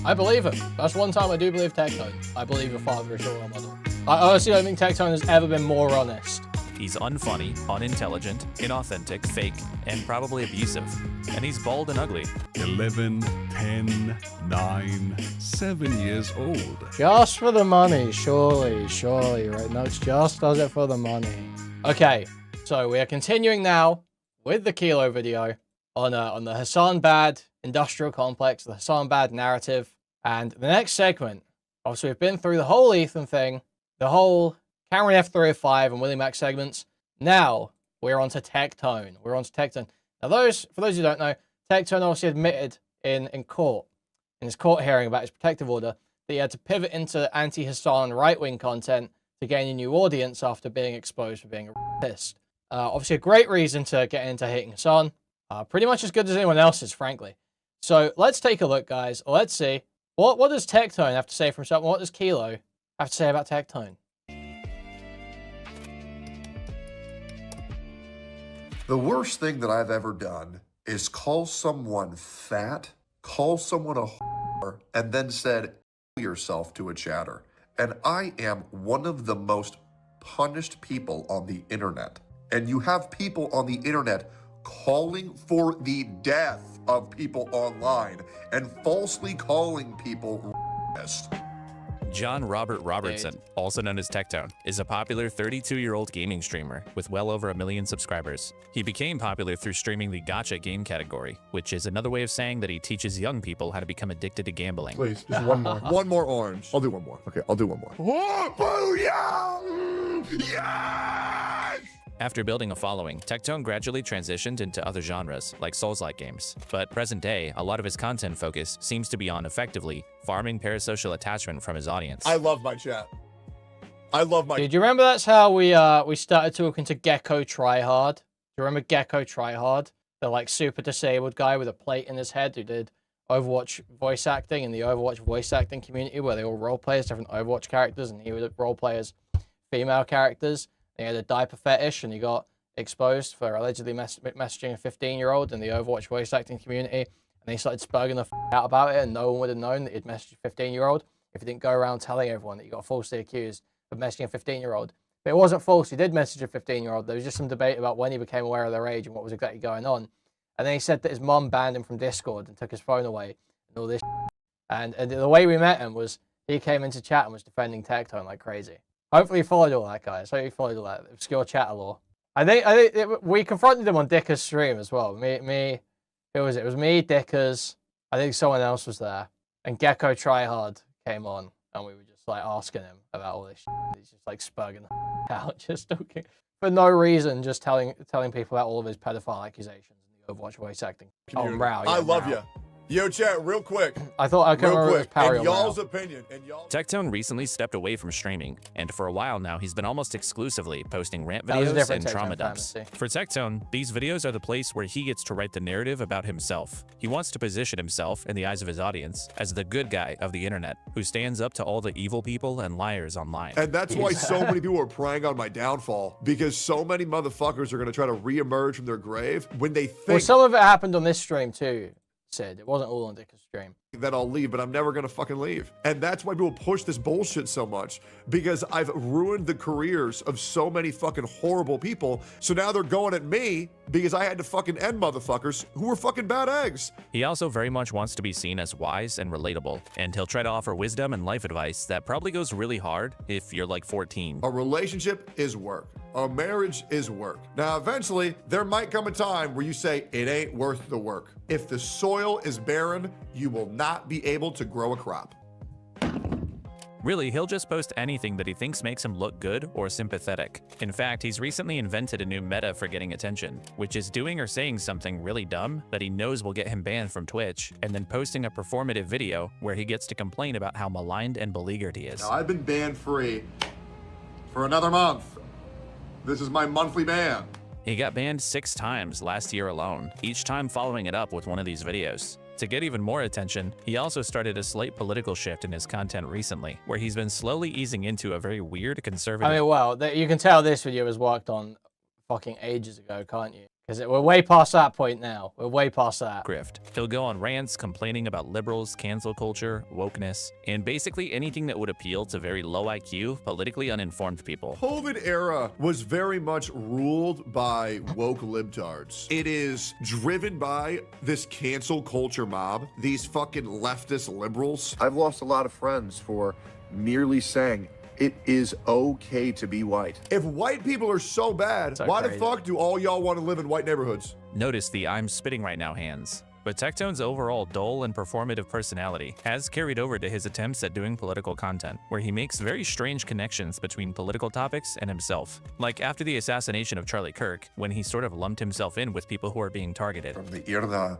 I believe him. That's one time I do believe Tectone. I believe your father is your role model. I honestly don't think Tectone has ever been more honest. He's unfunny, unintelligent, inauthentic, fake, and probably abusive. And he's bald and ugly. 11, 10, 9, 7 years old. Just for the money, surely, right? Nux just does it for the money. Okay, so we are continuing now with the Kilo video on the Hassan Bad industrial complex, the Hassan Bad narrative. And the next segment, obviously we've been through the whole Ethan thing, the whole Cameron F305 and Willie Mac segments. Now we're on to Tectone. We're on to Tectone. Now for those who don't know, Tectone obviously admitted in court, in his court hearing about his protective order, that he had to pivot into anti-Hassan right-wing content to gain a new audience after being exposed for being a rapist. Obviously a great reason to get into hating Hassan. Pretty much as good as anyone else's, frankly. So let's take a look, guys. Let's see. What does Tectone have to say for himself? What does Kilo have to say about Tectone? The worst thing that I've ever done is call someone fat, call someone a whore, and then said, yourself to a chatter. And I am one of the most punished people on the internet. And you have people on the internet calling for the death of people online and falsely calling people racist. John Robert Robertson, also known as Tectone, is a popular 32-year-old gaming streamer with well over 1 million subscribers. He became popular through streaming the gacha game category, which is another way of saying that he teaches young people how to become addicted to gambling. Please, just one more. One more orange. I'll do one more. Okay, I'll do one more. Oh, booyah! Yes! After building a following, Tectone gradually transitioned into other genres, like Souls-like games. But present day, a lot of his content focus seems to be on, effectively, farming parasocial attachment from his audience. I love my chat. I love my... Dude, do you remember that's how we started talking to Gecko Tryhard? Do you remember Gecko Tryhard? The, like, super disabled guy with a plate in his head who did Overwatch voice acting in the Overwatch voice acting community, where they all roleplay as different Overwatch characters, and he would roleplay as female characters. He had a diaper fetish, and he got exposed for allegedly messaging a 15-year-old in the Overwatch voice acting community. And he started spurging the out about it, and no one would have known that he'd messaged a 15-year-old if he didn't go around telling everyone that he got falsely accused of messaging a 15-year-old. But it wasn't false. He did message a 15-year-old. There was just some debate about when he became aware of their age and what was exactly going on. And then he said that his mum banned him from Discord and took his phone away and all this. And the way we met him was he came into chat and was defending Tectone like crazy. Hopefully you followed all that, guys. Hopefully you followed all that obscure chatter lore. I think we confronted him on Dicker's stream as well. Who was it? It was me, Dickers. I think someone else was there. And Gecko Tryhard came on, and we were just like asking him about all this shit. He's just like spurging the out, just talking for no reason, just telling people about all of his pedophile accusations in the Overwatch voice acting. Oh, Rao, yeah, I love Rao. you. Yo, chat, real quick. I thought I couldn't remember real his quick. power. In y'all's opinion, Tectone recently stepped away from streaming, and for a while now, he's been almost exclusively posting rant That was a videos different and Tectone trauma dumps. fantasy. For Tectone, these videos are the place where he gets to write the narrative about himself. He wants to position himself, in the eyes of his audience, as the good guy of the internet, who stands up to all the evil people and liars online. And that's why so many people are preying on my downfall, because so many motherfuckers are going to try to reemerge from their grave when they think... Well, some of it happened on this stream too, Sid. It wasn't all on Dicker's stream. That I'll leave, but I'm never gonna fucking leave. And that's why people push this bullshit so much, because I've ruined the careers of so many fucking horrible people. So now they're going at me because I had to fucking end motherfuckers who were fucking bad eggs. He also very much wants to be seen as wise and relatable, and he'll try to offer wisdom and life advice that probably goes really hard if you're like 14. A relationship is work. A marriage is work. Now, eventually, there might come a time where you say, it ain't worth the work. If the soil is barren, you will not be able to grow a crop. Really, he'll just post anything that he thinks makes him look good or sympathetic. In fact, he's recently invented a new meta for getting attention, which is doing or saying something really dumb that he knows will get him banned from Twitch, and then posting a performative video where he gets to complain about how maligned and beleaguered he is. Now, I've been banned free for another month. This is my monthly ban. He got banned 6 times last year alone, each time following it up with one of these videos. To get even more attention, he also started a slight political shift in his content recently, where he's been slowly easing into a very weird conservative... I mean, well, you can tell this video was worked on fucking ages ago, can't you? Because we're way past that point now. We're way past that. grift. He'll go on rants complaining about liberals, cancel culture, wokeness, and basically anything that would appeal to very low IQ, politically uninformed people. COVID era was very much ruled by woke libtards. It is driven by this cancel culture mob, these fucking leftist liberals. I've lost a lot of friends for merely saying it is okay to be white. If white people are so bad, So why crazy. the fuck do all y'all want to live in white neighborhoods? Notice the I'm spitting right now hands. But Tectone's overall dull and performative personality has carried over to his attempts at doing political content, where he makes very strange connections between political topics and himself. Like after the assassination of Charlie Kirk, when he sort of lumped himself in with people who are being targeted. From the Irna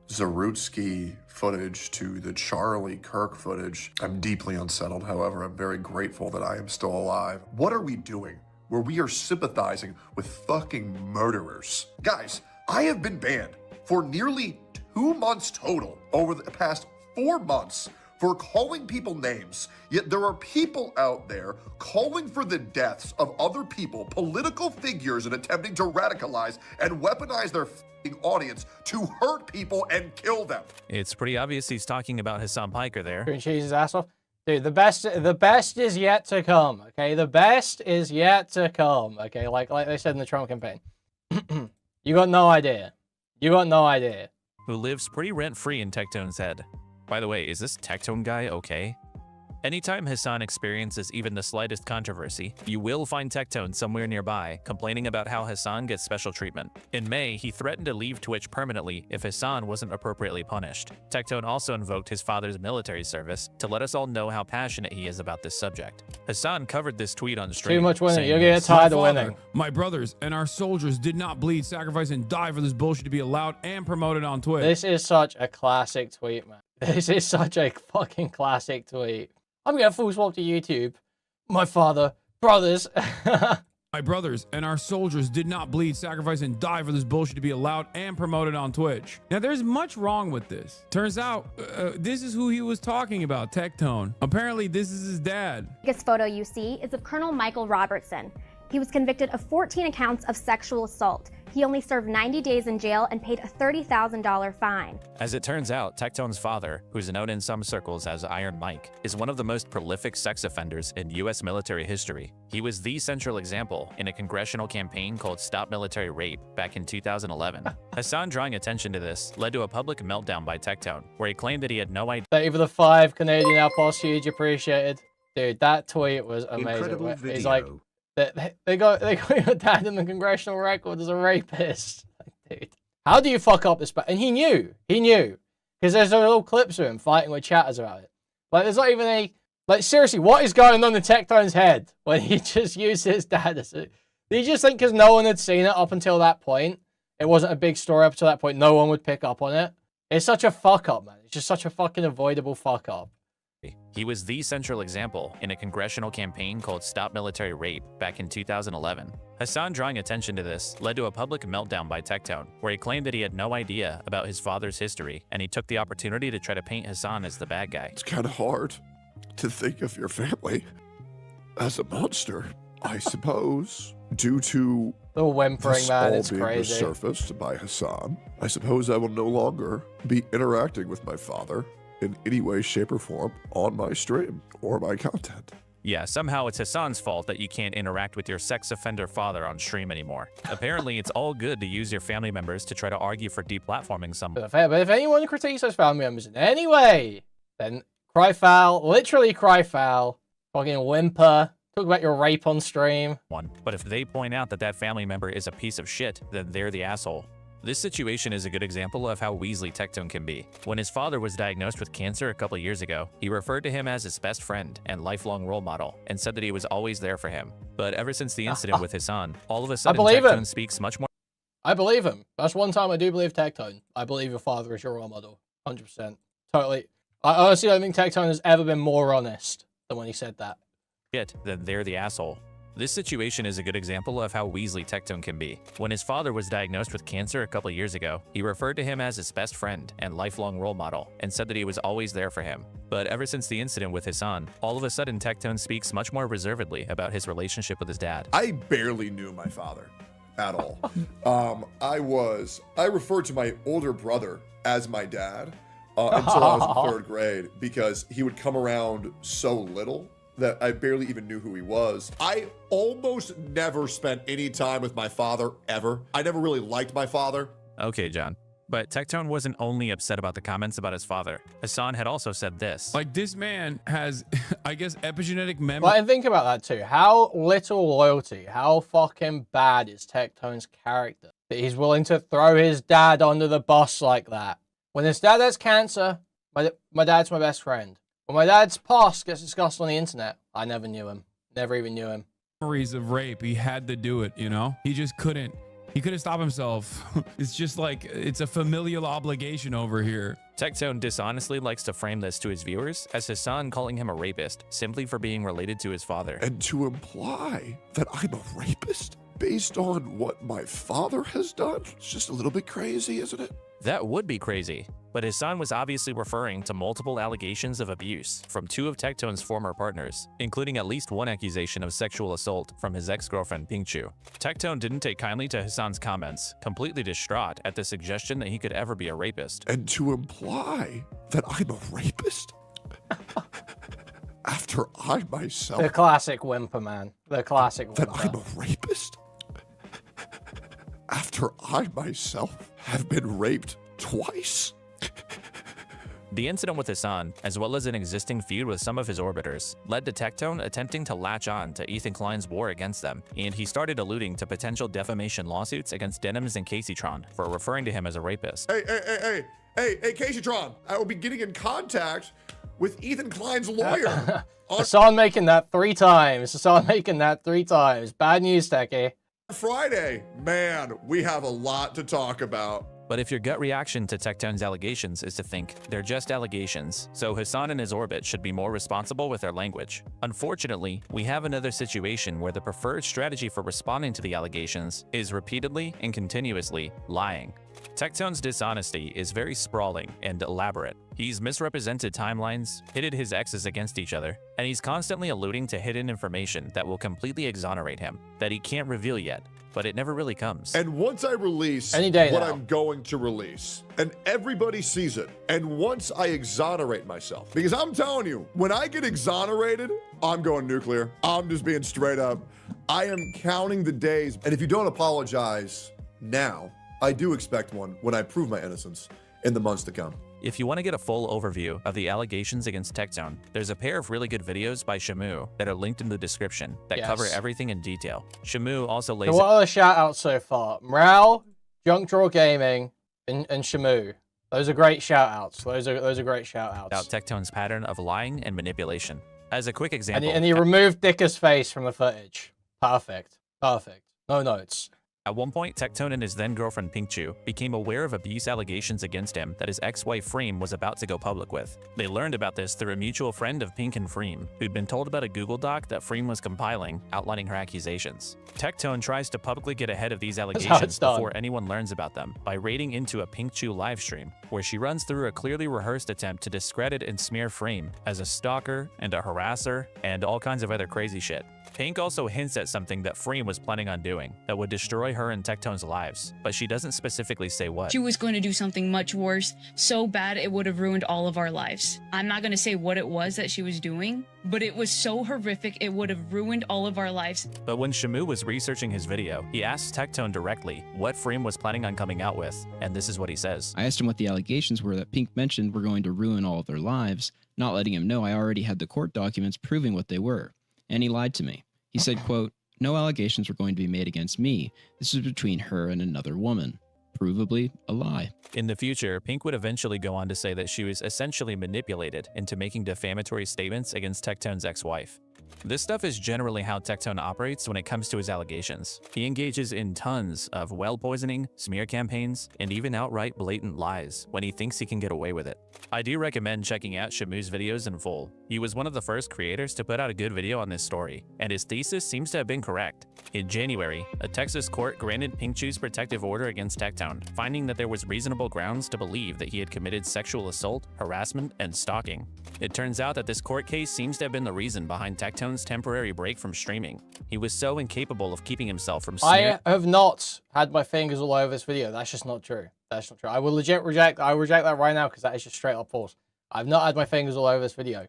Zarutsky footage to the Charlie Kirk footage, I'm deeply unsettled. However, I'm very grateful that I am still alive. What are we doing where we are sympathizing with fucking murderers? Guys, I have been banned for nearly 2 months total over the past 4 months for calling people names. Yet there are people out there calling for the deaths of other people, political figures, and attempting to radicalize and weaponize their fucking audience to hurt people and kill them. It's pretty obvious he's talking about Hassan Piker there. Screwing cheese's ass off. Dude, the best is yet to come, okay? The best is yet to come, okay? Like they said in the Trump campaign. You got no idea. You got no idea. Who lives pretty rent-free in Tectone's head. By the way, is this Tectone guy okay? Anytime Hassan experiences even the slightest controversy, you will find Tectone somewhere nearby complaining about how Hassan gets special treatment. In May, he threatened to leave Twitch permanently if Hassan wasn't appropriately punished. Tectone also invoked his father's military service to let us all know how passionate he is about this subject. Hassan covered this tweet on stream. Too much winning. saying You'll get this. tired of winning. My brothers and our soldiers did not bleed, sacrifice, and die for this bullshit to be allowed and promoted on Twitch. This is such a classic tweet, man. This is such a fucking classic tweet. I'm gonna full swap to YouTube. My father, brothers. My brothers and our soldiers did not bleed, sacrifice, and die for this bullshit to be allowed and promoted on Twitch. Now, there's much wrong with this. Turns out, this is who he was talking about, Tectone. Apparently, this is his dad. The biggest photo you see is of Colonel Michael Robertson. He was convicted of 14 accounts of sexual assault. He only served 90 days in jail and paid a $30,000 fine. As it turns out, Tectone's father, who's known in some circles as Iron Mike, is one of the most prolific sex offenders in US military history. He was the central example in a congressional campaign called Stop Military Rape back in 2011. Hassan drawing attention to this led to a public meltdown by Tectone, where he claimed that he had no idea. Thank you for the 5 Canadian outposts, huge appreciated. Dude, that tweet was amazing. Incredible He's like, they got your dad in the congressional record as a rapist. Like, dude, how do you fuck up this? And he knew, because there's little clips of him fighting with chatters about it. Like, there's not even any, like, seriously, what is going on in Tectone's head when he just used his dad as a, did you just think because no one had seen it up until that point, it wasn't a big story up until that point, no one would pick up on it? It's such a fuck up, man. It's just such a fucking avoidable fuck up. He was the central example in a congressional campaign called Stop Military Rape back in 2011. Hassan drawing attention to this led to a public meltdown by Tectone, where he claimed that he had no idea about his father's history, and he took the opportunity to try to paint Hassan as the bad guy. It's kind of hard to think of your family as a monster, I suppose, due to The whimpering, this man, all it's being crazy. resurfaced by Hassan. I suppose I will no longer be interacting with my father in any way, shape, or form on my stream or my content. Yeah, somehow it's Hassan's fault that you can't interact with your sex offender father on stream anymore. Apparently, it's all good to use your family members to try to argue for deplatforming someone. But if anyone critiques those family members in any way, then cry foul, literally cry foul, fucking whimper, talk about your rape on stream. But if they point out that that family member is a piece of shit, then they're the asshole. This situation is a good example of how Weasley Tectone can be. When his father was diagnosed with cancer a couple years ago, he referred to him as his best friend and lifelong role model, and said that he was always there for him. But ever since the incident with Hassan, all of a sudden believe Tectone him. speaks much more. I believe him. That's one time I do believe Tectone. I believe your father is your role model. 100%. Totally. I honestly don't think Tectone has ever been more honest than when he said that. Shit, then they're the asshole. This situation is a good example of how Weasley Tectone can be. When his father was diagnosed with cancer a couple years ago, he referred to him as his best friend and lifelong role model, and said that he was always there for him. But ever since the incident with Hassan, all of a sudden Tectone speaks much more reservedly about his relationship with his dad. I barely knew my father at all. I referred to my older brother as my dad until I was in 3rd grade because he would come around so little that I barely even knew who he was. I almost never spent any time with my father, ever. I never really liked my father. Okay, John. But Tectone wasn't only upset about the comments about his father. Hassan had also said this. Like, this man has, I guess, epigenetic memory. But and think about that too. How little loyalty, how fucking bad is Tectone's character that he's willing to throw his dad under the bus like that? When his dad has cancer, my dad's my best friend. When my dad's past gets discussed on the internet, I never knew him. Never even knew him. Memories of rape. He had to do it, you know? He just couldn't. He couldn't stop himself. It's just like, it's a familial obligation over here. Tectone dishonestly likes to frame this to his viewers as Hassan calling him a rapist simply for being related to his father. And to imply that I'm a rapist based on what my father has done, it's just a little bit crazy, isn't it? That would be crazy, but Hassan was obviously referring to multiple allegations of abuse from 2 of Tectone's former partners, including at least 1 accusation of sexual assault from his ex-girlfriend Pingchu. Tectone didn't take kindly to Hassan's comments, completely distraught at the suggestion that he could ever be a rapist. And to imply that I'm a rapist? After I myself... The classic whimper, man. The classic whimper. That I'm a rapist? After I myself have been raped twice? The incident with Hassan, as well as an existing feud with some of his orbiters, led to Tectone attempting to latch on to Ethan Klein's war against them, and he started alluding to potential defamation lawsuits against Denims and Caseytron for referring to him as a rapist. Hey, Caseytron, I will be getting in contact with Ethan Klein's lawyer. Hassan making that 3 times. Hassan making that 3 times. Bad news, Techie. Friday. Man, we have a lot to talk about. But if your gut reaction to Tectone's allegations is to think they're just allegations, so Hassan and his orbit should be more responsible with their language. Unfortunately, we have another situation where the preferred strategy for responding to the allegations is repeatedly and continuously lying. Tectone's dishonesty is very sprawling and elaborate. He's misrepresented timelines, pitted his exes against each other, and he's constantly alluding to hidden information that will completely exonerate him, that he can't reveal yet, but it never really comes. And once I release Any day what now. I'm going to release, and everybody sees it, and once I exonerate myself, because I'm telling you, when I get exonerated, I'm going nuclear. I'm just being straight up. I am counting the days, and if you don't apologize now, I do expect one when I prove my innocence in the months to come. If you want to get a full overview of the allegations against Tectone, there's a pair of really good videos by Shamu that are linked in the description that cover everything in detail. Shamu also lays So what are the shout-outs so far? Mral, Junk Draw Gaming, and Shamu. Those are great shout-outs. Those are great shout-outs. out Tectone's pattern of lying and manipulation. As a quick example, And he removed Dicker's face from the footage. Perfect. Perfect. No notes. at one point, Tectone and his then-girlfriend Pingchu became aware of abuse allegations against him that his ex-wife Freem was about to go public with. They learned about this through a mutual friend of Pink and Freem, who'd been told about a Google Doc that Freem was compiling outlining her accusations. Tectone tries to publicly get ahead of these allegations before anyone learns about them by raiding into a Pingchu livestream, where she runs through a clearly rehearsed attempt to discredit and smear Freem as a stalker and a harasser and all kinds of other crazy shit. Pink also hints at something that Freem was planning on doing that would destroy her and Tectone's lives, but she doesn't specifically say what. She was going to do something much worse, so bad it would have ruined all of our lives. I'm not going to say what it was that she was doing, but it was so horrific it would have ruined all of our lives. But when Shamu was researching his video, he asked Tectone directly what Freem was planning on coming out with, and this is what he says. I asked him what the allegations were that Pink mentioned were going to ruin all of their lives, not letting him know I already had the court documents proving what they were. And he lied to me. He said, quote, "No allegations were going to be made against me. This was between her and another woman." Provably a lie. In the future, Pink would eventually go on to say that she was essentially manipulated into making defamatory statements against Tectone's ex-wife. This stuff is generally how Tectone operates when it comes to his allegations. He engages in tons of well poisoning, smear campaigns, and even outright blatant lies when he thinks he can get away with it. I do recommend checking out Shamu's videos in full. He was one of the first creators to put out a good video on this story, and his thesis seems to have been correct. In January, a Texas court granted Pink Chew's protective order against Tectone, finding that there was reasonable grounds to believe that he had committed sexual assault, harassment, and stalking. It turns out that this court case seems to have been the reason behind Tectone's temporary break from streaming. He was so incapable of keeping himself from I have not had my fingers all over this video. That's just not true. That's not true. I will reject that right now because that is just straight up false. I've not had my fingers all over this video.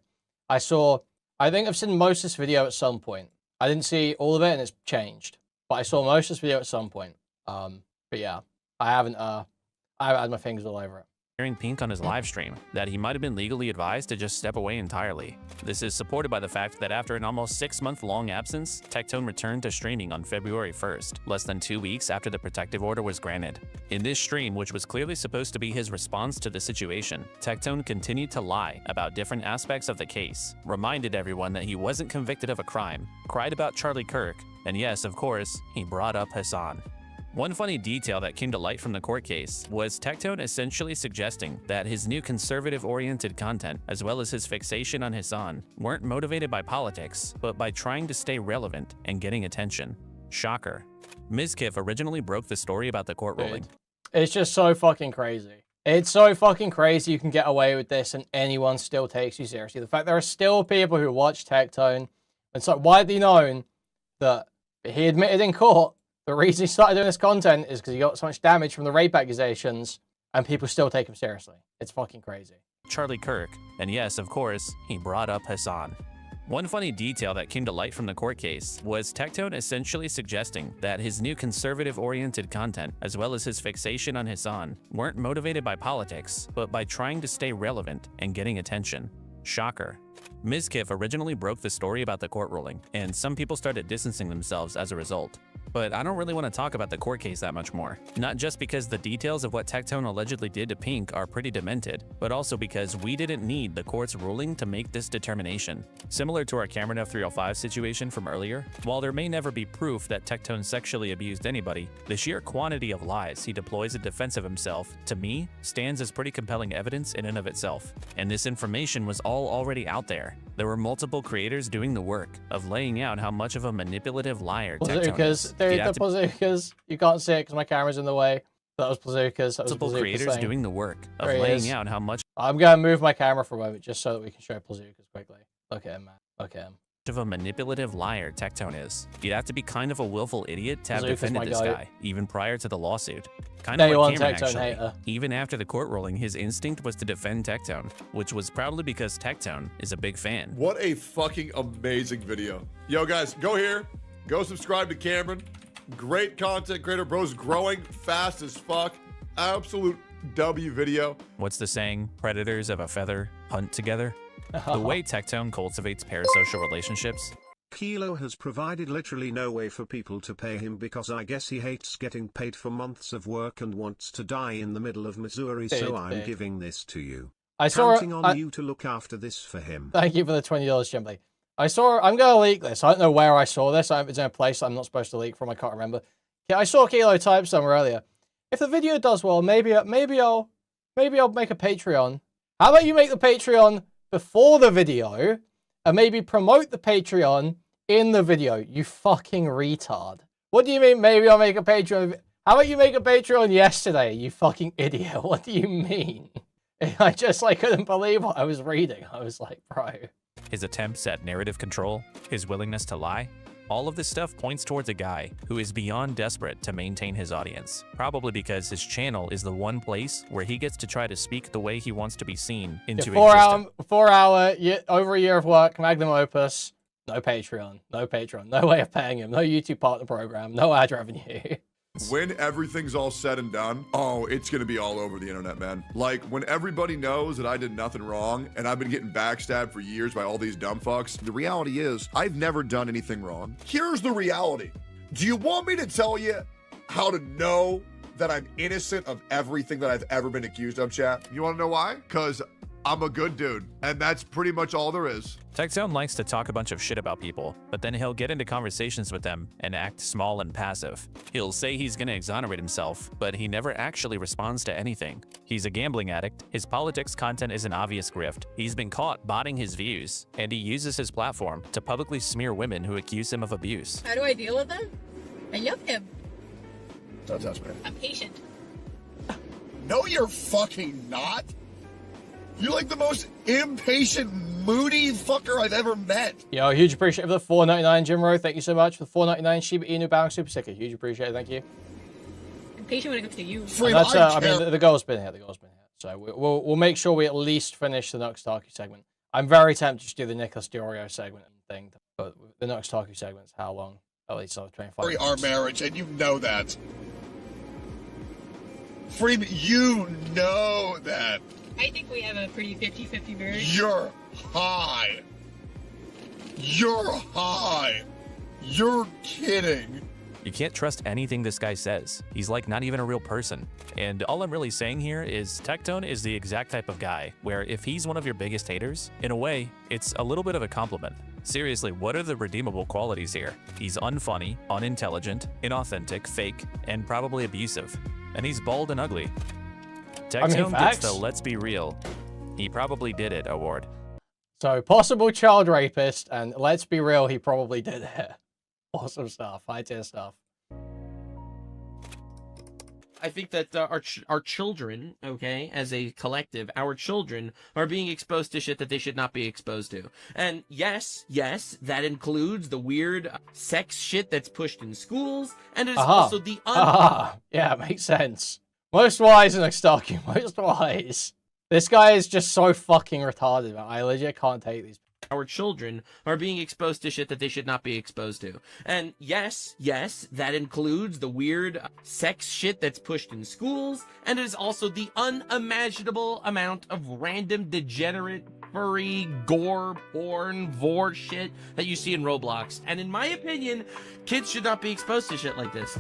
I think I've seen most of this video at some point. I didn't see all of it and it's changed, but I saw most of this video at some point. But yeah, I haven't had my fingers all over it. Hearing Pink on his live stream that he might have been legally advised to just step away entirely. This is supported by the fact that after an almost 6-month-long absence, Tectone returned to streaming on February 1st, less than 2 weeks after the protective order was granted. In this stream, which was clearly supposed to be his response to the situation, Tectone continued to lie about different aspects of the case, reminded everyone that he wasn't convicted of a crime, cried about Charlie Kirk, and yes, of course, he brought up Hassan. One funny detail that came to light from the court case was Tectone essentially suggesting that his new conservative-oriented content, as well as his fixation on Hassan, weren't motivated by politics, but by trying to stay relevant and getting attention. Shocker. Ms. Kiff originally broke the story about the court ruling. It's just so fucking crazy. It's so fucking crazy you can get away with this and anyone still takes you seriously. The fact there are still people who watch Tectone, and so widely known that he admitted in court the reason he started doing this content is because he got so much damage from the rape accusations, and people still take him seriously. It's fucking crazy. Charlie Kirk, and yes, of course, he brought up Hassan. One funny detail that came to light from the court case was Tectone essentially suggesting that his new conservative-oriented content, as well as his fixation on Hassan, weren't motivated by politics, but by trying to stay relevant and getting attention. Shocker. Ms. Kiff originally broke the story about the court ruling, and some people started distancing themselves as a result. But I don't really want to talk about the court case that much more. Not just because the details of what Tectone allegedly did to Pink are pretty demented, but also because we didn't need the court's ruling to make this determination. Similar to our Cameron F305 situation from earlier, while there may never be proof that Tectone sexually abused anybody, the sheer quantity of lies he deploys in defense of himself, to me, stands as pretty compelling evidence in and of itself. And this information was all already out there. There were multiple creators doing the work of laying out how much of a manipulative liar Tectone is. The bazookas. You can't see it because my camera's in the way. That was bazookas. That was multiple creators doing the work of laying out how much. I'm gonna move my camera for a moment just so that we can show bazookas quickly. Look at him, man. Look at him. Of a manipulative liar Tectone is. You'd have to be kind of a willful idiot to have defended this guy, even prior to the lawsuit. Kind of like Cameron, actually. Even after the court ruling, his instinct was to defend Tectone, which was probably because Tectone is a big fan. What a fucking amazing video. Yo, guys, go here. Go subscribe to Cameron. Great content creator, bro's growing fast as fuck. Absolute W video. What's the saying? Predators of a feather hunt together? The way Tectone cultivates parasocial relationships. Kilo has provided literally no way for people to pay him because I guess he hates getting paid for months of work and wants to die in the middle of Missouri, so I'm giving this to you. Counting on you to look after this for him. Thank you for the $20, Chimbly. I'm gonna leak this. I don't know where I saw this. It's in a place I'm not supposed to leak from. I can't remember. Yeah, I saw Kilo type somewhere earlier. If the video does well, maybe I'll make a Patreon. How about you make the Patreon before the video and maybe promote the Patreon in the video, you fucking retard. What do you mean maybe I'll make a Patreon? How about you make a Patreon yesterday, you fucking idiot? What do you mean? I just couldn't believe what I was reading. I was like, bro. His attempts at narrative control, his willingness to lie, all of this stuff points towards a guy who is beyond desperate to maintain his audience, probably because his channel is the one place where he gets to try to speak the way he wants to be seen into existence. 4 hour, over a year of work, magnum opus, no Patreon, no way of paying him, no YouTube partner program, no ad revenue. When everything's all said and done, oh, it's gonna be all over the internet, man. Like, when everybody knows that I did nothing wrong and I've been getting backstabbed for years by all these dumb fucks, the reality is, I've never done anything wrong. Here's the reality. Do you want me to tell you how to know that I'm innocent of everything that I've ever been accused of, chat? You wanna know why? Because I'm a good dude. And that's pretty much all there is. Tectone likes to talk a bunch of shit about people, but then he'll get into conversations with them and act small and passive. He'll say he's gonna exonerate himself, but he never actually responds to anything. He's a gambling addict, his politics content is an obvious grift, he's been caught botting his views, and he uses his platform to publicly smear women who accuse him of abuse. How do I deal with them? I yell at him. Don't touch me. I'm patient. No, you're fucking not. You're like the most impatient, moody fucker I've ever met. Yo, huge appreciate for the $4.99, Jimro. Thank you so much for the $4.99 Shiba Inu Bowing Super Sticker. Huge appreciate it. Thank you. I'm patient when it comes to you. That's, I mean, the goal's been here. The goal's been here. So we'll make sure we at least finish the Nux Taku segment. I'm very tempted to do the Nicholas Diorio segment thing, but the Nux Taku segment is how long? At least 25 minutes. Our marriage, and you know that. Freeman, you know that. I think we have a pretty 50-50 marriage. You're high. You're high. You're kidding. You can't trust anything this guy says. He's like not even a real person. And all I'm really saying here is Tectone is the exact type of guy where if he's one of your biggest haters, in a way, it's a little bit of a compliment. Seriously, what are the redeemable qualities here? He's unfunny, unintelligent, inauthentic, fake, and probably abusive. And he's bald and ugly. Tectone gets the "let's be real, he probably did it" award. So, possible child rapist, and let's be real, he probably did it. Awesome stuff. High tier stuff. I think that our children, okay, as a collective, our children are being exposed to shit that they should not be exposed to. And yes, that includes the weird sex shit that's pushed in schools, and it is also the yeah, makes sense. Most wise in Nuxtaku, most wise. This guy is just so fucking retarded, man. I legit can't take these. Our children are being exposed to shit that they should not be exposed to. And yes, that includes the weird sex shit that's pushed in schools, and it is also the unimaginable amount of random degenerate, furry, gore, porn, vor shit that you see in Roblox. And in my opinion, kids should not be exposed to shit like this.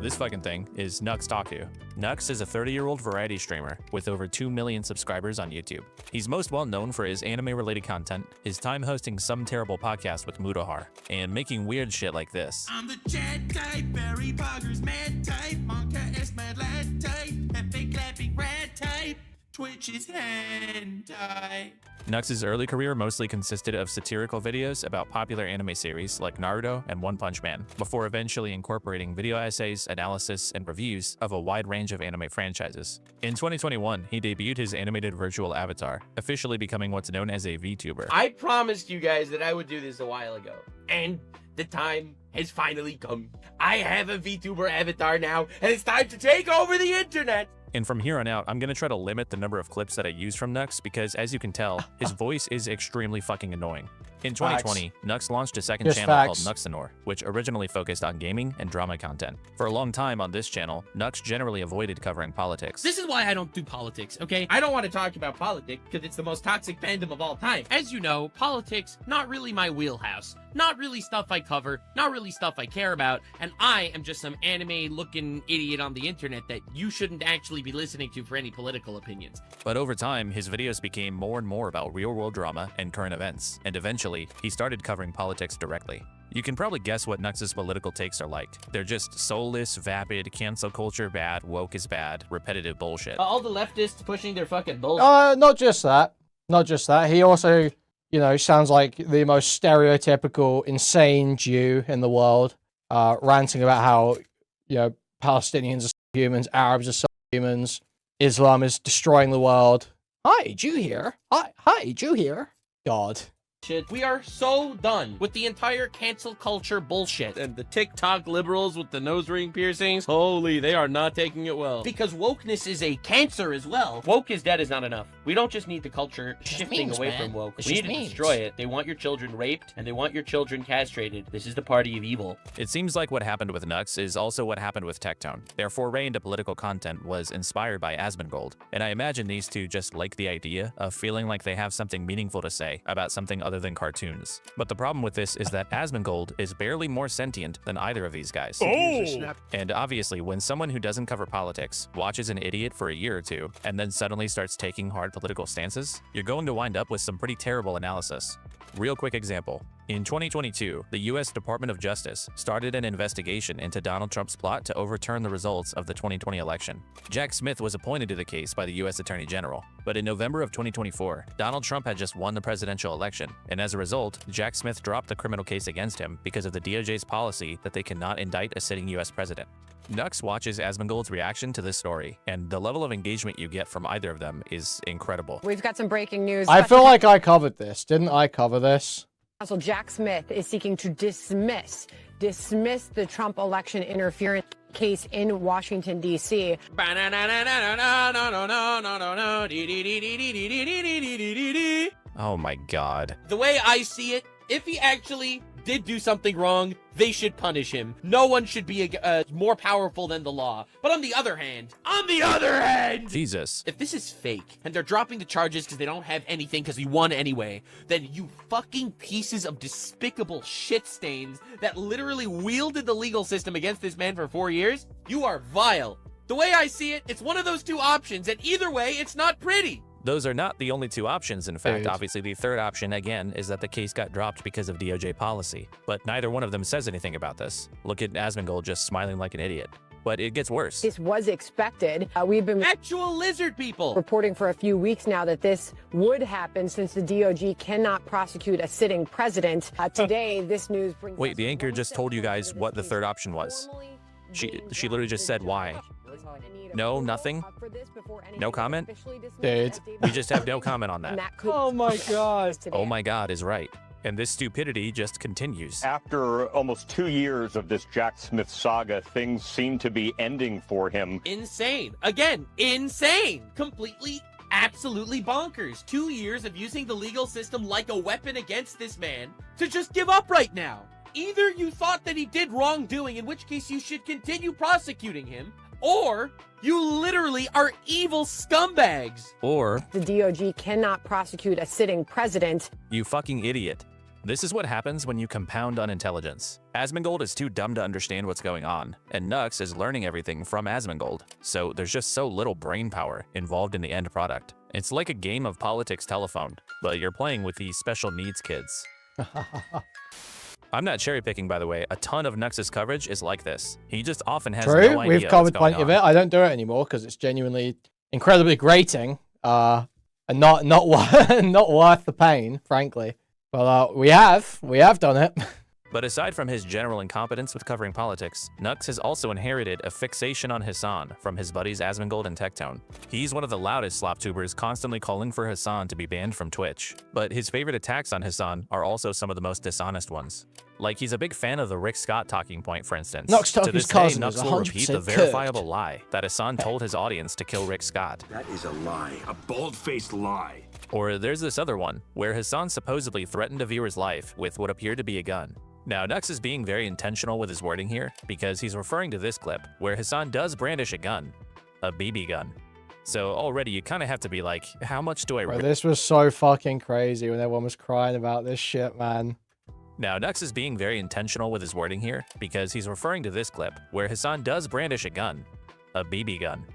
This fucking thing is Nux Taku. Nux is a 30-year-old variety streamer with over 2 million subscribers on YouTube. He's most well known for his anime-related content, his time hosting some terrible podcast with Mudahar, and making weird shit like this. I'm the jet type, berry poggers, mad type, Monka is mad lad type, epic clapping rat type, Twitch is hentai. Nux's early career mostly consisted of satirical videos about popular anime series like Naruto and One Punch Man, before eventually incorporating video essays, analysis, and reviews of a wide range of anime franchises. In 2021, he debuted his animated virtual avatar, officially becoming what's known as a VTuber. I promised you guys that I would do this a while ago, and the time has finally come. I have a VTuber avatar now, and it's time to take over the internet! And from here on out, I'm gonna try to limit the number of clips that I use from Nux because, as you can tell, his voice is extremely fucking annoying. In 2020, Nux launched a second channel called Nuxanor, which originally focused on gaming and drama content. For a long time on this channel, Nux generally avoided covering politics. This is why I don't do politics, okay? I don't want to talk about politics because it's the most toxic fandom of all time. As you know, politics, not really my wheelhouse. Not really stuff I cover, not really stuff I care about, and I am just some anime-looking idiot on the internet that you shouldn't actually be listening to for any political opinions. But over time, his videos became more and more about real-world drama and current events, and eventually, he started covering politics directly. You can probably guess what Nux's political takes are like. They're just soulless, vapid, cancel culture bad, woke is bad, repetitive bullshit. All the leftists pushing their fucking bullshit. Not just that. Not just that. He also, you know, sounds like the most stereotypical insane Jew in the world, ranting about how, you know, Palestinians are humans, Arabs are humans, Islam is destroying the world. Hi, Jew here. Hi, Jew here. God. We are so done with the entire cancel culture bullshit. And the TikTok liberals with the nose ring piercings, holy, they are not taking it well. Because wokeness is a cancer as well. Woke is dead is not enough. We don't just need the culture shifting away from woke. We need to destroy it. They want your children raped, and they want your children castrated. This is the party of evil. It seems like what happened with Nux is also what happened with Tectone. Their foray into political content was inspired by Asmongold, and I imagine these two just like the idea of feeling like they have something meaningful to say about something other other than cartoons. But the problem with this is that Asmongold is barely more sentient than either of these guys. And obviously, when someone who doesn't cover politics watches an idiot for a year or two and then suddenly starts taking hard political stances, you're going to wind up with some pretty terrible analysis. Real quick example. In 2022, the US Department of Justice started an investigation into Donald Trump's plot to overturn the results of the 2020 election. Jack Smith was appointed to the case by the US Attorney General, but in November of 2024, Donald Trump had just won the presidential election, and as a result, Jack Smith dropped the criminal case against him because of the DOJ's policy that they cannot indict a sitting US president. Nux watches Asmongold's reaction to this story, and the level of engagement you get from either of them is incredible. We've got some breaking news. I feel like I covered this. Didn't I cover this? Counsel Jack Smith is seeking to dismiss the Trump election interference case in Washington, D.C. Oh my god. The way I see it, if he actually did do something wrong, they should punish him. No one should be more powerful than the law. But on the other hand, Jesus. If this is fake, and they're dropping the charges because they don't have anything because he won anyway, then you fucking pieces of despicable shit stains that literally wielded the legal system against this man for 4 years, you are vile. The way I see it, it's one of those two options, and either way, it's not pretty. Those are not the only two options. In fact, obviously the third option, again, is that the case got dropped because of DOJ policy. But neither one of them says anything about this. Look at Asmongold just smiling like an idiot. But it gets worse. This was expected. We've been actual lizard people reporting for a few weeks now that this would happen since the DOJ cannot prosecute a sitting president. Today, this news brings. Wait, the anchor just told you guys what the third option was. She literally just said why. No, nothing? No comment? Dude. We just have no comment on that. Oh my god. Oh my god is right. And this stupidity just continues. After almost 2 years of this Jack Smith saga, things seem to be ending for him. Insane. Again, insane. Completely, absolutely bonkers. 2 years of using the legal system like a weapon against this man to just give up right now. Either you thought that he did wrongdoing, in which case you should continue prosecuting him, or you literally are evil scumbags. Or the DOJ cannot prosecute a sitting president. You fucking idiot. This is what happens when you compound unintelligence. Asmongold is too dumb to understand what's going on, and Nux is learning everything from Asmongold, so there's just so little brain power involved in the end product. It's like a game of politics telephone, but you're playing with these special needs kids. I'm not cherry picking, by the way. A ton of Nux's coverage is like this. He just often has no idea We've covered what's going plenty on. of it. I don't do it anymore because it's genuinely incredibly grating, and not not worth the pain, frankly. But we have done it. But aside from his general incompetence with covering politics, Nux has also inherited a fixation on Hassan from his buddies Asmongold and Tectone. He's one of the loudest sloptubers, constantly calling for Hassan to be banned from Twitch. But his favorite attacks on Hassan are also some of the most dishonest ones. Like, he's a big fan of the Rick Scott talking point, for instance. Nux To Taku's this day, cousin Nux is will repeat the 100% verifiable lie that Hassan told his audience to kill Rick Scott. That is a lie, a bald-faced lie. Or there's this other one, where Hassan supposedly threatened a viewer's life with what appeared to be a gun. Now, Nux is being very intentional with his wording here, because he's referring to this clip, where Hassan does brandish a gun. A BB gun. So already you kind of have to be like, how much do I Bro, this was so fucking crazy when everyone was crying about this shit, man. Now, Nux is being very intentional with his wording here, because he's referring to this clip, where Hassan does brandish a gun. A BB gun.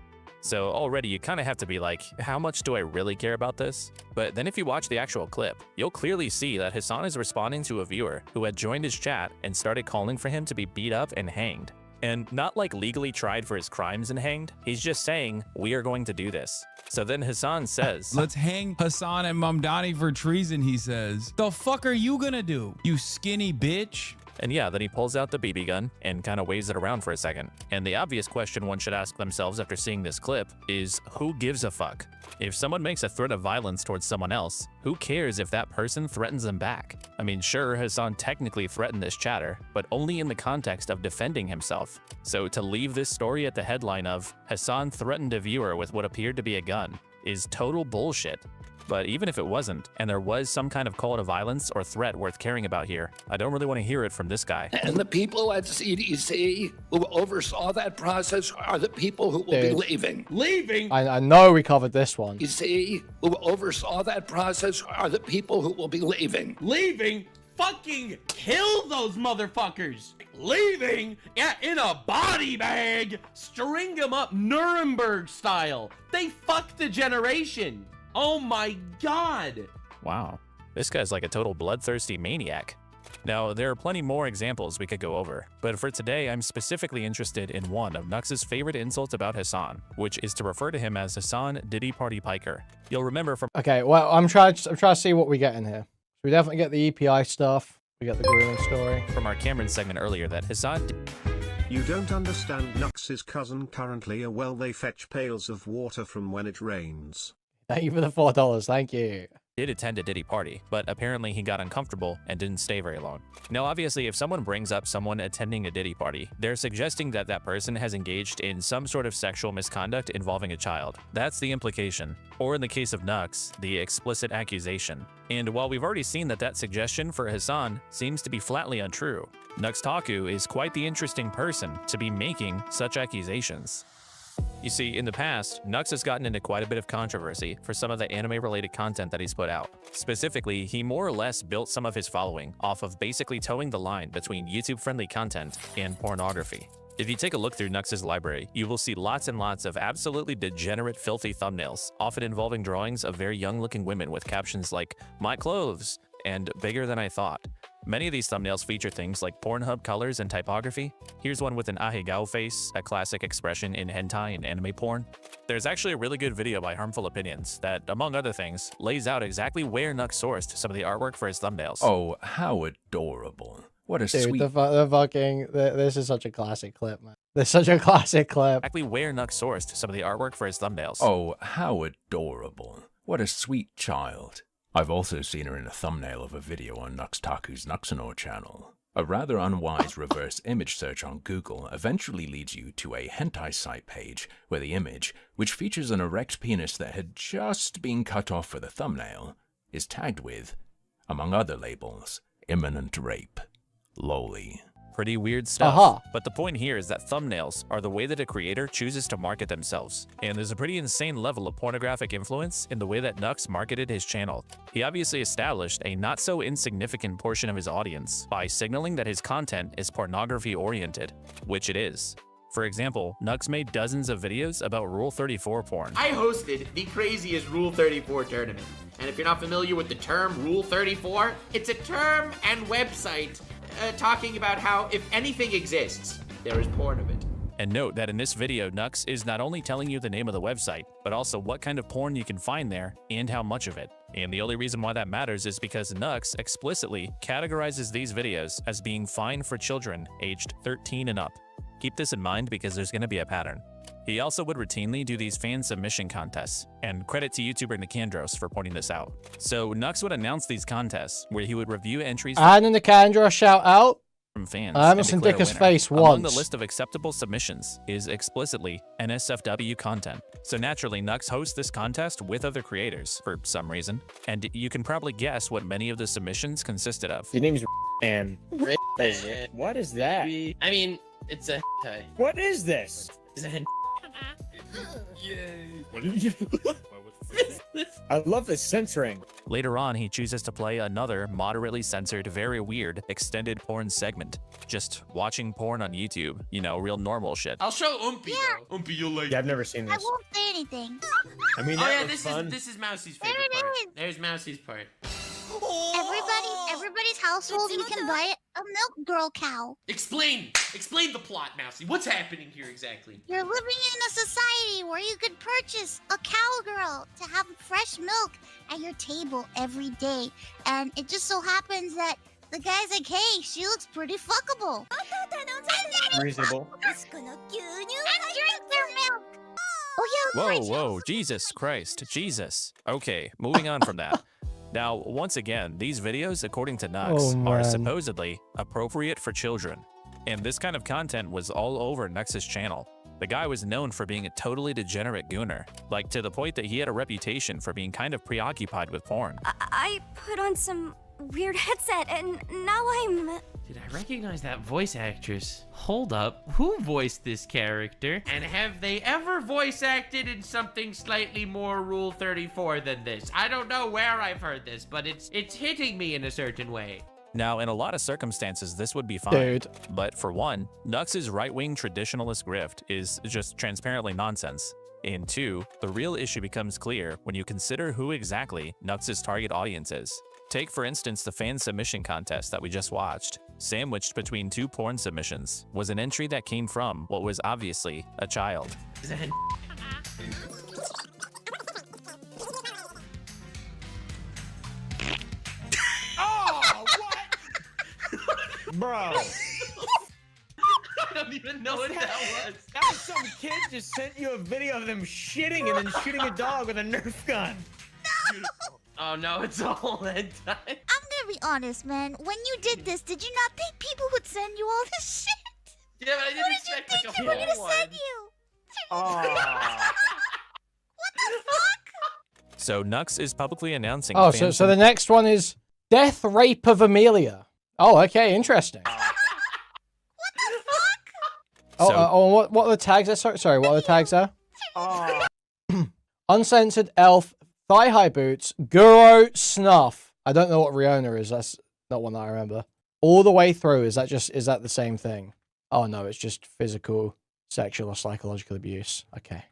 So already you kind of have to be like, how much do I really care about this? But then if you watch the actual clip, you'll clearly see that Hassan is responding to a viewer who had joined his chat and started calling for him to be beat up and hanged. And not like legally tried for his crimes and hanged, he's just saying, we are going to do this. So then Hassan says, let's hang Hassan and Mamdani for treason, he says. The fuck are you gonna do, you skinny bitch? And yeah, then he pulls out the BB gun and kind of waves it around for a second. And the obvious question one should ask themselves after seeing this clip is, who gives a fuck? If someone makes a threat of violence towards someone else, who cares if that person threatens them back? I mean, sure, Hassan technically threatened this chatter, but only in the context of defending himself. So to leave this story at the headline of, Hassan threatened a viewer with what appeared to be a gun, is total bullshit. But even if it wasn't, and there was some kind of call to violence or threat worth caring about here, I don't really want to hear it from this guy. And the people at CDC who oversaw that process are the people who will be leaving. Leaving? I know we covered this one. CDC who oversaw that process are the people who will be leaving. Leaving? Fucking kill those motherfuckers! Leaving? Yeah, in a body bag! String them up Nuremberg style! They fucked a generation! Oh my god! Wow, this guy's like a total bloodthirsty maniac. Now, there are plenty more examples we could go over, but for today, I'm specifically interested in one of Nux's favorite insults about Hassan, which is to refer to him as Hassan Diddy Party Piker. You'll remember from— Okay, well, I'm trying to see what we get in here. We definitely get the EPI stuff. We get the grooming story. From our Cameron segment earlier that Hassan— You don't understand. Nux's cousin currently a well, they fetch pails of water from when it rains. Thank you for the $4, thank you. Did attend a Diddy party, but apparently he got uncomfortable and didn't stay very long. Now, obviously, if someone brings up someone attending a Diddy party, they're suggesting that that person has engaged in some sort of sexual misconduct involving a child. That's the implication. Or in the case of Nux, the explicit accusation. And while we've already seen that that suggestion for Hassan seems to be flatly untrue, Nux Taku is quite the interesting person to be making such accusations. You see, in the past, Nux has gotten into quite a bit of controversy for some of the anime-related content that he's put out. Specifically, he more or less built some of his following off of basically towing the line between YouTube-friendly content and pornography. If you take a look through Nux's library, you will see lots and lots of absolutely degenerate, filthy thumbnails, often involving drawings of very young-looking women with captions like, "My clothes," and "Bigger than I thought." Many of these thumbnails feature things like Pornhub colors and typography. Here's one with an ahegao face, a classic expression in hentai and anime porn. There's actually a really good video by Harmful Opinions that, among other things, lays out exactly where Nux sourced some of the artwork for his thumbnails. Oh, how adorable. What a sweet— This is such a classic clip, man. This is such a classic clip. Exactly where Nux sourced some of the artwork for his thumbnails. Oh, how adorable. What a sweet child. I've also seen her in a thumbnail of a video on Nux Taku's Nuxanor channel. A rather unwise reverse image search on Google eventually leads you to a hentai site page where the image, which features an erect penis that had just been cut off for the thumbnail, is tagged with, among other labels, imminent rape. Loli. Pretty weird stuff. But the point here is that thumbnails are the way that a creator chooses to market themselves. And there's a pretty insane level of pornographic influence in the way that Nux marketed his channel. He obviously established a not so insignificant portion of his audience by signaling that his content is pornography oriented, which it is. For example, Nux made dozens of videos about Rule 34 porn. I hosted the craziest Rule 34 tournament. And if you're not familiar with the term Rule 34, it's a term and website talking about how if anything exists, there is porn of it. And note that in this video, Nux is not only telling you the name of the website, but also what kind of porn you can find there and how much of it. And the only reason why that matters is because Nux explicitly categorizes these videos as being fine for children aged 13 and up. Keep this in mind because there's going to be a pattern. He also would routinely do these fan submission contests, and credit to YouTuber Nicandros for pointing this out. So Nux would announce these contests where he would review entries And Nicandros shout out from fans. I haven't seen Dicker's face once. Among the list of acceptable submissions is explicitly NSFW content. So naturally, Nux hosts this contest with other creators for some reason, and you can probably guess what many of the submissions consisted of. Your name's man. What is that? I mean, it's a hentai. What is this? It's a hentai. I love the censoring. Later on, he chooses to play another moderately censored, very weird, extended porn segment. Just watching porn on YouTube. You know, real normal shit. I'll show Oompy though. Oompy, you'll like. Yeah, I've never seen this. I won't say anything. I mean, oh that yeah, was this fun. is Mousie's favorite part. There's Mousie's part. Everybody's household, you can buy a milk girl cow. Explain the plot, Mousy. What's happening here exactly? You're living in a society where you could purchase a cowgirl to have fresh milk at your table every day. And it just so happens that the guy's like, hey, she looks pretty fuckable. Reasonable. And drink their milk. Oh yeah. Whoa, Jesus Christ, Jesus. Okay, moving on from that. Now, once again, these videos, according to Nux, are supposedly appropriate for children. And this kind of content was all over Nux's channel. The guy was known for being a totally degenerate gooner, like to the point that he had a reputation for being kind of preoccupied with porn. I put on some weird headset and now I'm... Did I recognize that voice actress? Hold up, who voiced this character? And have they ever voice acted in something slightly more Rule 34 than this? I don't know where I've heard this, but it's hitting me in a certain way. Now, in a lot of circumstances, this would be fine. Dude. But for one, Nux's right-wing traditionalist grift is just transparently nonsense. And two, the real issue becomes clear when you consider who exactly Nux's target audience is. Take, for instance, the fan submission contest that we just watched. Sandwiched between two porn submissions was an entry that came from what was obviously a child. Oh, what? Bro. I don't even know what that was. That was some kid just sent you a video of them shitting and then shooting a dog with a Nerf gun. Oh no, it's all that time. I'm gonna be honest, man. When you did this, did you not think people would send you all this shit? Yeah, but I didn't expect like a They were gonna send you. What the fuck? So Nux is publicly announcing. Oh, so the next one is Death Rape of Amelia. Oh, okay, interesting. What are the tags? Sorry, what are the tags there? Uncensored elf, thigh-high boots, Guro snuff. I don't know what Riona is. That's not one that I remember. All the way through. Is that the same thing? Oh no, it's just physical, sexual, or psychological abuse. Okay.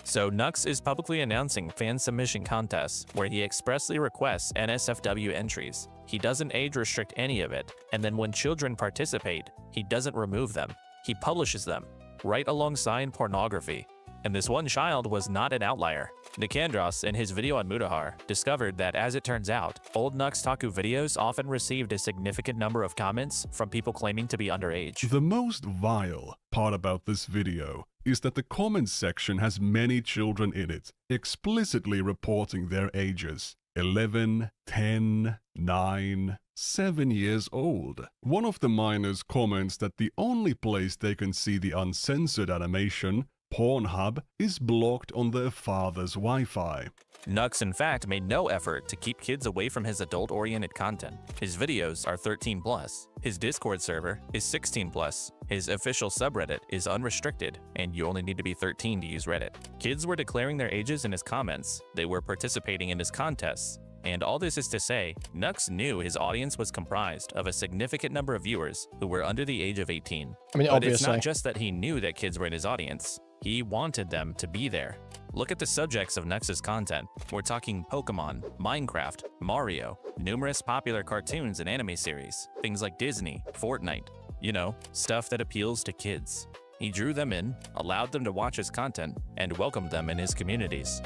So Nux is publicly announcing fan submission contests where he expressly requests NSFW entries. He doesn't age restrict any of it, and then when children participate, he doesn't remove them. He publishes them, right alongside pornography. And this one child was not an outlier. Nicandros, in his video on Mutahar, discovered that, as it turns out, old Nux Taku videos often received a significant number of comments from people claiming to be underage. The most vile part about this video is that the comments section has many children in it, explicitly reporting their ages. 11, 10, 9, 7 years old. One of the minors comments that the only place they can see the uncensored animation, Pornhub, is blocked on their father's Wi-Fi. Nux, in fact, made no effort to keep kids away from his adult-oriented content. His videos are 13+. His Discord server is 16+. His official subreddit is unrestricted, and you only need to be 13 to use Reddit. Kids were declaring their ages in his comments. They were participating in his contests. And all this is to say, Nux knew his audience was comprised of a significant number of viewers who were under the age of 18. I mean, but obviously. It's not just that he knew that kids were in his audience. He wanted them to be there. Look at the subjects of Nux's content. We're talking Pokemon, Minecraft, Mario, numerous popular cartoons and anime series, things like Disney, Fortnite, you know, stuff that appeals to kids. He drew them in, allowed them to watch his content, and welcomed them in his communities.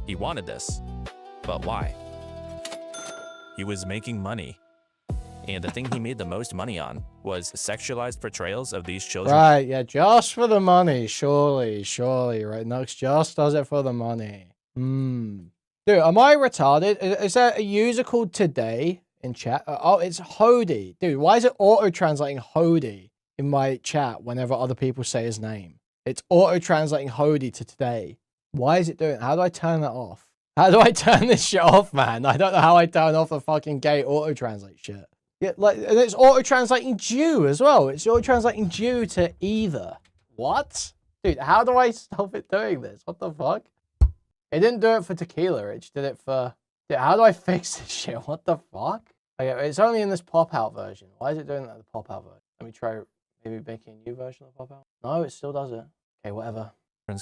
He wanted this, but why? He was making money. And the thing he made the most money on was sexualized portrayals of these children. Right, yeah, just for the money, surely, right? Nux just does it for the money. Dude, am I retarded? Is there a user called Today in chat? Oh, it's Hody. Dude, why is it auto-translating Hody in my chat whenever other people say his name? It's auto-translating Hody to Today. Why is it doing it? How do I turn that off? How do I turn this shit off, man? I don't know how I turn off the fucking gay auto-translate shit. Yeah, like, and it's auto-translating Jew as well. It's auto-translating Jew to either. What? Dude, how do I stop it doing this? What the fuck? It didn't do it for tequila, it just did it for... Dude, how do I fix this shit? What the fuck? Okay, it's only in this pop-out version. Why is it doing that in the pop-out version? Let me try maybe making a new version of the pop-out. No, it still does it. Okay, whatever.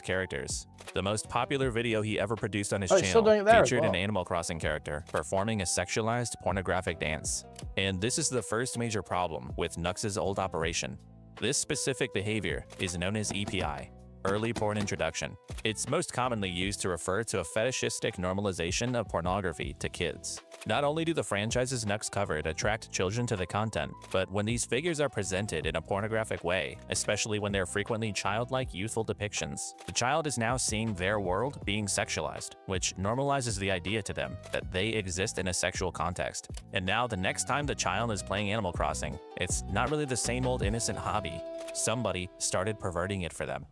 Characters. The most popular video he ever produced on his still doing channel it there as featured an well. Animal Crossing character performing a sexualized pornographic dance. And this is the first major problem with Nux's old operation. This specific behavior is known as EPI. early porn introduction. It's most commonly used to refer to a fetishistic normalization of pornography to kids. Not only do the franchises Nux covered attract children to the content, but when these figures are presented in a pornographic way, especially when they're frequently childlike youthful depictions, the child is now seeing their world being sexualized, which normalizes the idea to them that they exist in a sexual context. And now the next time the child is playing Animal Crossing, it's not really the same old innocent hobby. Somebody started perverting it for them.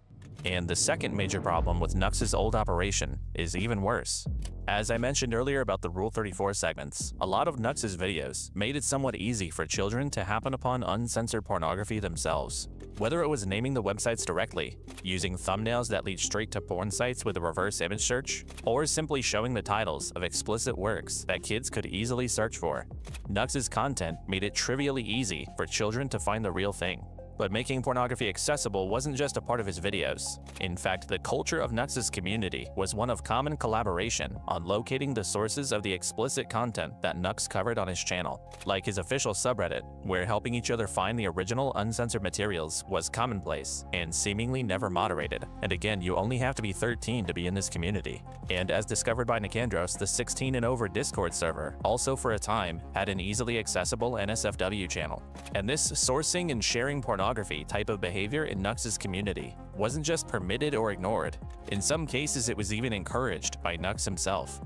And the second major problem with Nux's old operation is even worse. As I mentioned earlier about the Rule 34 segments, a lot of Nux's videos made it somewhat easy for children to happen upon uncensored pornography themselves. Whether it was naming the websites directly, using thumbnails that lead straight to porn sites with a reverse image search, or simply showing the titles of explicit works that kids could easily search for, Nux's content made it trivially easy for children to find the real thing. But making pornography accessible wasn't just a part of his videos. In fact, the culture of Nux's community was one of common collaboration on locating the sources of the explicit content that Nux covered on his channel. Like his official subreddit, where helping each other find the original uncensored materials was commonplace and seemingly never moderated. And again, you only have to be 13 to be in this community. And as discovered by Nicandros, the 16 and over Discord server also for a time had an easily accessible NSFW channel. And this sourcing and sharing pornography type of behavior in Nux's community wasn't just permitted or ignored. In some cases, it was even encouraged by Nux himself.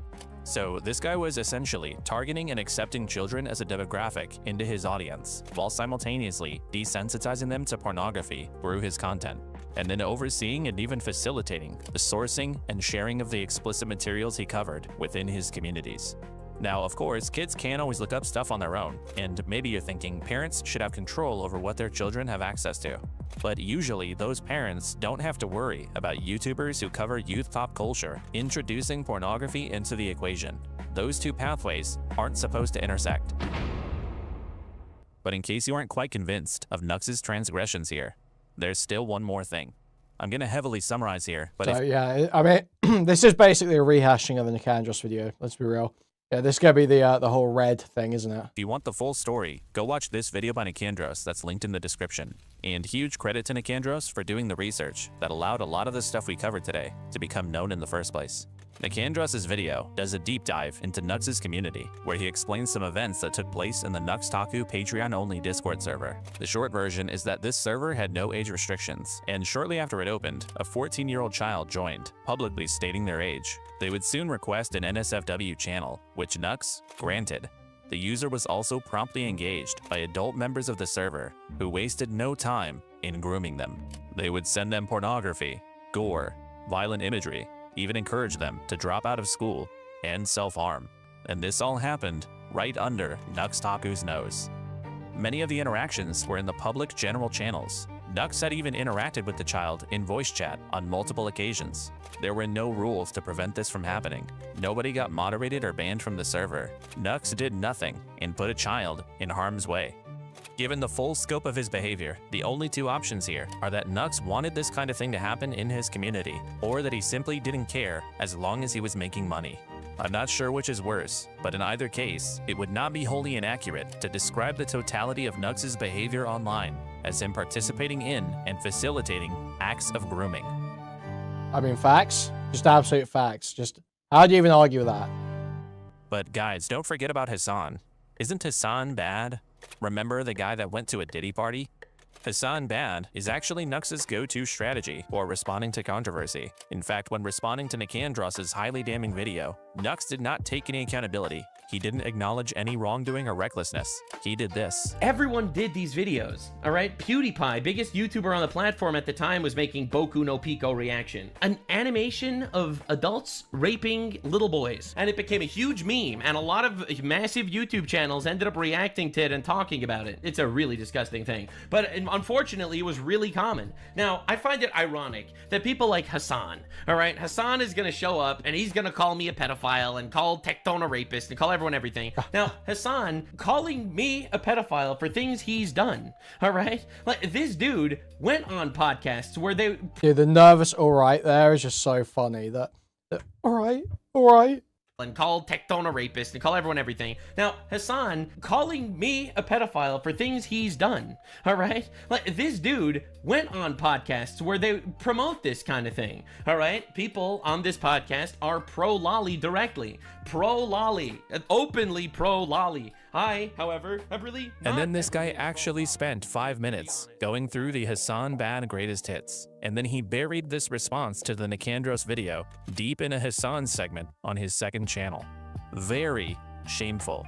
So this guy was essentially targeting and accepting children as a demographic into his audience, while simultaneously desensitizing them to pornography through his content, and then overseeing and even facilitating the sourcing and sharing of the explicit materials he covered within his communities. Now, of course, kids can't always look up stuff on their own, and maybe you're thinking parents should have control over what their children have access to. But usually, those parents don't have to worry about YouTubers who cover youth pop culture introducing pornography into the equation. Those two pathways aren't supposed to intersect. But in case you aren't quite convinced of Nux's transgressions here, there's still one more thing. I'm going to heavily summarize here, but so, yeah, I mean, this is basically a rehashing of the Nicandros video, let's be real. Yeah, this is going to be the whole red thing, isn't it? If you want the full story, go watch this video by Nicandros that's linked in the description. And huge credit to Nicandros for doing the research that allowed a lot of the stuff we covered today to become known in the first place. Nicandros' video does a deep dive into Nux's community, where he explains some events that took place in the Nux Taku Patreon-only Discord server. The short version is that this server had no age restrictions, and shortly after it opened, a 14-year-old child joined, publicly stating their age. They would soon request an NSFW channel, which Nux granted. The user was also promptly engaged by adult members of the server, who wasted no time in grooming them. They would send them pornography, gore, violent imagery, even encourage them to drop out of school and self-harm. And this all happened right under Nux Taku's nose. Many of the interactions were in the public general channels. Nux had even interacted with the child in voice chat on multiple occasions. There were no rules to prevent this from happening. Nobody got moderated or banned from the server. Nux did nothing and put a child in harm's way. Given the full scope of his behavior, the only two options here are that Nux wanted this kind of thing to happen in his community, or that he simply didn't care as long as he was making money. I'm not sure which is worse, but in either case, it would not be wholly inaccurate to describe the totality of Nux's behavior online as him participating in and facilitating acts of grooming. I mean, facts. Just absolute facts. Just, how do you even argue with that? But guys, don't forget about Hassan. Isn't Hassan bad? Remember the guy that went to a Diddy party? Hassan Bad is actually Nux's go-to strategy for responding to controversy. In fact, when responding to Nicandros' highly damning video, Nux did not take any accountability. He didn't acknowledge any wrongdoing or recklessness. He did this. Everyone did these videos, all right? PewDiePie, biggest YouTuber on the platform at the time, was making Boku no Pico reaction. An animation of adults raping little boys. And it became a huge meme, and a lot of massive YouTube channels ended up reacting to it and talking about it. It's a really disgusting thing. But unfortunately, it was really common. Now, I find it ironic that people like Hassan, all right? Hassan is gonna show up, and he's gonna call me a pedophile, and call Tectone a rapist, and call everyone everything. Now, Hassan calling me a pedophile for things he's done, all right? Like, this dude went on podcasts where they... Dude, the nervous all right there is just so funny. That all right. and call Tectone a rapist and call everyone everything. Now, Hassan calling me a pedophile for things he's done, all right? Like, this dude went on podcasts where they promote this kind of thing, all right? People on this podcast are pro-lolly directly. Pro-lolly. Openly pro-lolly. I, however, have really not. And then this guy actually spent 5 minutes going through the Hassan Ban greatest hits. And then he buried this response to the Nicandros video deep in a Hassan segment on his second channel. Very shameful.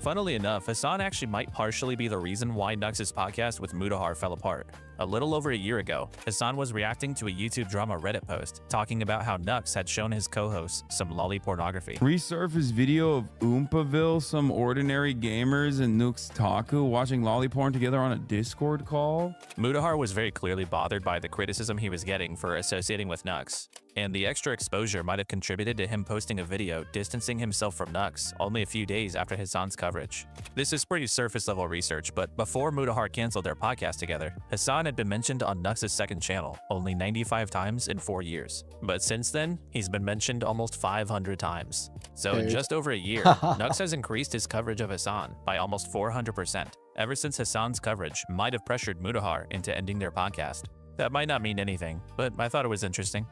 Funnily enough, Hassan actually might partially be the reason why Nux's podcast with Mudahar fell apart. A little over a year ago, Hassan was reacting to a YouTube drama Reddit post talking about how Nux had shown his co-hosts some lolly pornography. Resurface video of Oompaville, some ordinary gamers and Nux Taku watching lolly porn together on a Discord call. Mudahar was very clearly bothered by the criticism he was getting for associating with Nux, and the extra exposure might have contributed to him posting a video distancing himself from Nux only a few days after Hassan's coverage. This is pretty surface level research, but before Mudahar canceled their podcast together, Hassan had been mentioned on Nux's second channel only 95 times in 4 years. But since then, he's been mentioned almost 500 times. So in just over a year, Nux has increased his coverage of Hassan by almost 400%, ever since Hassan's coverage might have pressured Mudahar into ending their podcast. That might not mean anything, but I thought it was interesting.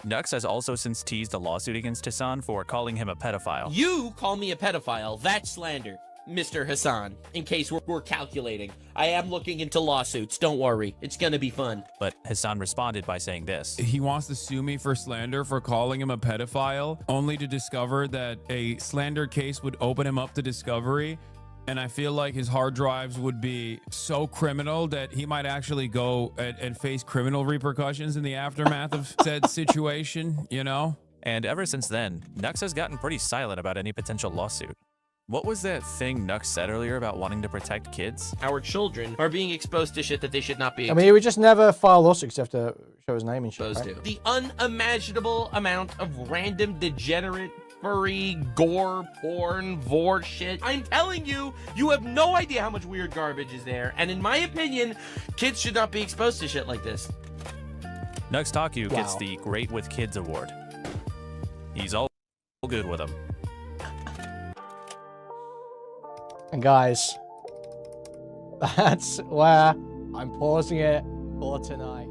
Nux has also since teased a lawsuit against Hassan for calling him a pedophile. You call me a pedophile. That's slander, Mr. Hassan, in case we're calculating. I am looking into lawsuits. Don't worry. It's gonna be fun. But Hassan responded by saying this. He wants to sue me for slander for calling him a pedophile, only to discover that a slander case would open him up to discovery. And I feel like his hard drives would be so criminal that he might actually go and face criminal repercussions in the aftermath of said situation, you know? And ever since then, Nux has gotten pretty silent about any potential lawsuit. What was that thing Nux said earlier about wanting to protect kids? Our children are being exposed to shit that they should not be. I mean, he would just never file lawsuits except to show his name and shit, right? To. The unimaginable amount of random degenerate furry, gore, porn, vor shit. I'm telling you, you have no idea how much weird garbage is there. And in my opinion, kids should not be exposed to shit like this. Nux Taku gets the Great with Kids award. He's all good with them. And guys, that's where I'm pausing it for tonight.